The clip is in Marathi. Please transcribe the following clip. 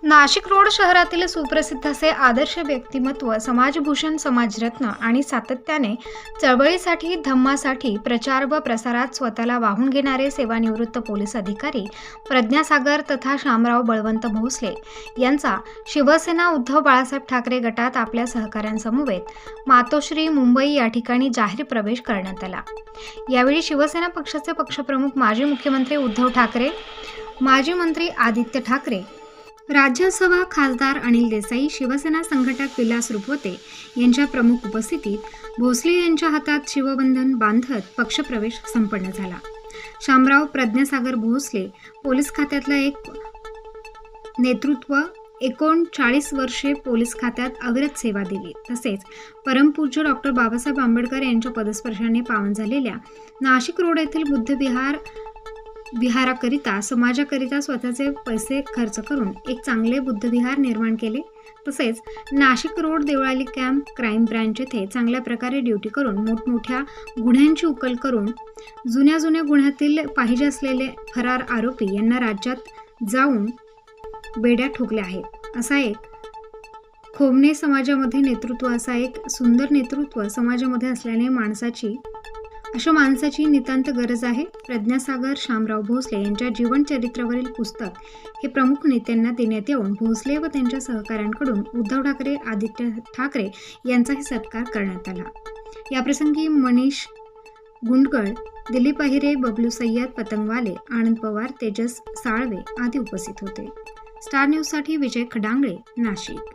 नाशिक रोड शहरातील सुप्रसिद्ध असे आदर्श व्यक्तिमत्व, समाजभूषण, समाजरत्न आणि सातत्याने चळवळीसाठी, धम्मासाठी प्रचार व प्रसारात स्वतःला वाहून घेणारे सेवानिवृत्त पोलीस अधिकारी प्रज्ञा सागर तथा शामराव बळवंत भोसले यांचा शिवसेना उद्धव बाळासाहेब ठाकरे गटात आपल्या सहकाऱ्यांसमवेत मातोश्री मुंबई या ठिकाणी जाहीर प्रवेश करण्यात आला। यावेळी शिवसेना पक्षाचे पक्षप्रमुख माजी मुख्यमंत्री उद्धव ठाकरे, माजी मंत्री आदित्य ठाकरे, राज्यसभा खासदार अनिल देसाई, शिवसेना संघटक विलास रुपवते यांच्या प्रमुख उपस्थितीत भोसले यांच्या हातात शिवबंधन बांधत पक्षप्रवेश संपन्न झाला। शामराव प्रज्ञासागर भोसले पोलीस खात्यातला एक नेतृत्व, 39 वर्षे पोलीस खात्यात अविरत सेवा दिली। तसेच परमपूज्य डॉक्टर बाबासाहेब आंबेडकर यांच्या पदस्पर्शाने पावन झालेल्या नाशिक रोड येथील बुद्ध विहाराकरिता समाजाकरिता स्वतःचे पैसे खर्च करून एक चांगले बुद्ध विहार निर्माण केले। तसेच Nashik road Deolali camp crime branch येथे चांगल्या प्रकारे ड्युटी करून मोठमोठ्या गुन्ह्यांची उकल करून जुन्या गुन्ह्यातील पाहिजे असलेले फरार आरोपी यांना राज्यात जाऊन बेड्या ठोकल्या आहेत। असा एक खोमने समाजामध्ये नेतृत्व, असा एक सुंदर नेतृत्व समाजामध्ये असल्याने अशा माणसाची नितांत गरज आहे। प्रज्ञासागर शामराव भोसले यांच्या जीवनचरित्रावरील पुस्तक हे प्रमुख नेत्यांना देण्यात येऊन भोसले व त्यांच्या सहकाऱ्यांकडून उद्धव ठाकरे, आदित्य ठाकरे यांचाही सत्कार करण्यात आला। याप्रसंगी मनीष गुंडगळ, दिलीप अहिरे, बबलू सय्यद, पतंगवाले, आनंद पवार, तेजस साळवे आदी उपस्थित होते। स्टार न्यूजसाठी विजय खडांगळे, नाशिक।